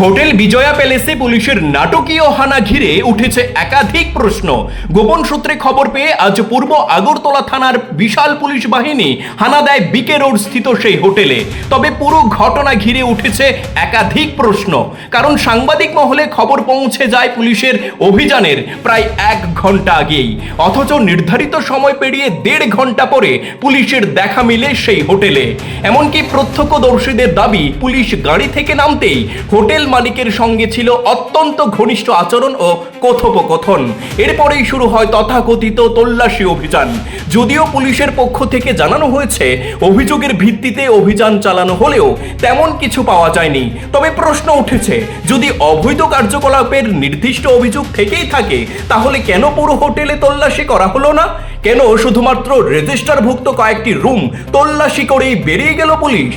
Hotel Bijoya প্যালেসে পুলিশের নাটকীয় হানা ঘিরে উঠেছে একাধিক প্রশ্ন। গোপন সূত্রে খবর পেয়ে আজ পূর্ব আগরতলা থানার বিশাল পুলিশ বাহিনী হানা দেয় বিকে রোড স্থিত সেই হোটেলে। তবে পুরো ঘটনা ঘিরে উঠেছে একাধিক প্রশ্ন, কারণ সাংবাদিক মহলে খবর পৌঁছে যায় পুলিশের অভিযানের প্রায় 1 ঘন্টা আগেই, অথচ নির্ধারিত সময় পেরিয়ে 1.5 ঘন্টা পরে পুলিশের দেখা মিলে সেই হোটেলে। এমনকি প্রত্যক্ষদর্শীদের দাবি, পুলিশ গাড়ি থেকে নামতেই হোটেল মালিকের সঙ্গে ছিল অত্যন্ত ঘনিষ্ঠ আচরণ ও কথোপকথন। এরপরেই শুরু হয় তথাকথিত তল্লাশি অভিযান। যদিও পুলিশের পক্ষ থেকে জানানো হয়েছে অভিযোগের ভিত্তিতে অভিযান চালানো হলেও তেমন কিছু পাওয়া যায়নি। তবে প্রশ্ন উঠেছে, যদি অবৈধ কার্যকলাপের নির্দিষ্ট অভিযোগ থেকেই থাকে, তাহলে কেন পুরো হোটেলে তল্লাশি করা হলো না? কেন শুধুমাত্র রেজিস্টারভুক্ত কয়েকটি রুম তল্লাশি করেই বেরিয়ে গেল পুলিশ?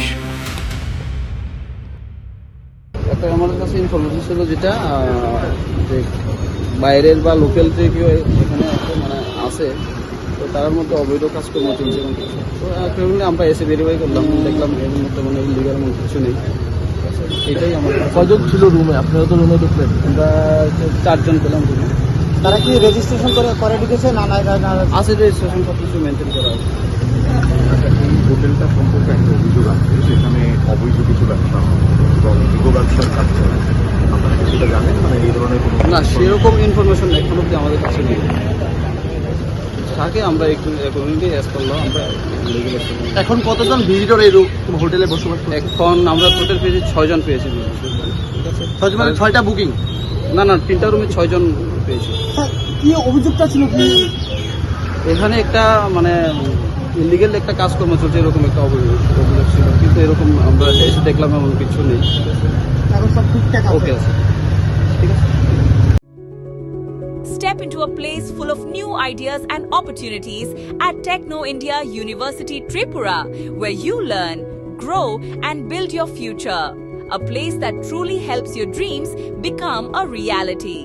একটা আমাদের কাছে ইনফরমেশন ছিল যেটা যে বাইরের বা লোকাল যে কেউ এখানে মানে আছে, তো তার মধ্যে অবৈধ কাজকর্ম চলছে এবং কিছু, তো ফ্যামিলি আমরা এসে ভেরিফাই করলাম, দেখলাম এর মধ্যে মানে ইলিগাল মধ্যে কিছু নেই। এটাই আমার কজন ছিল রুমে? আপনারা তো রুমে ঢুকলেন, আমরা 4 জন পেলাম রুমে। তারা কি রেজিস্ট্রেশন করে ঢুকেছে না? আছে রেজিস্ট্রেশন সব কিছু মেনটেন করা আছে। এই হোটেলটা সম্পর্কে একটা অভিযোগ আছে, সেখানে অবৈধ কিছু ব্যবসা এবং ইগো ব্যবসার কাজ চলে। আপনারা কি সেটা জানেন? মানে এই ধরনের কোনো না, সেরকম ইনফরমেশন এখন অব্দি আমাদের কাছে নেই। থাকে আমরা একটু অ্যাকর্ডিংলি অ্যাজ করলাম, আমরা লিগ্যাল অ্যাকশন। এখন কতজন ভিজিটর এই হোটেলে বসবাস করে? এখন আমরা টোটাল পেয়েছি 6 জন পেয়েছি। ঠিক আছে, 6 মানে 6টা বুকিং? না, 3টা রুমে 6 জন পেয়েছি। কি অভিযোগটা ছিল? কি এখানে একটা মানে ইলিগেল একটা কাজকর্ম চলছে, এরকম একটা অভিযোগ ছিল, কিন্তু এরকম আমরা এসে দেখলাম এমন কিছু নেই। এখন সব ঠিকঠাক আছে? ওকে আছে, ঠিক আছে। Step into a place full of new ideas and opportunities at Techno India University Tripura, where you learn, grow, and build your future. A place that truly helps your dreams become a reality.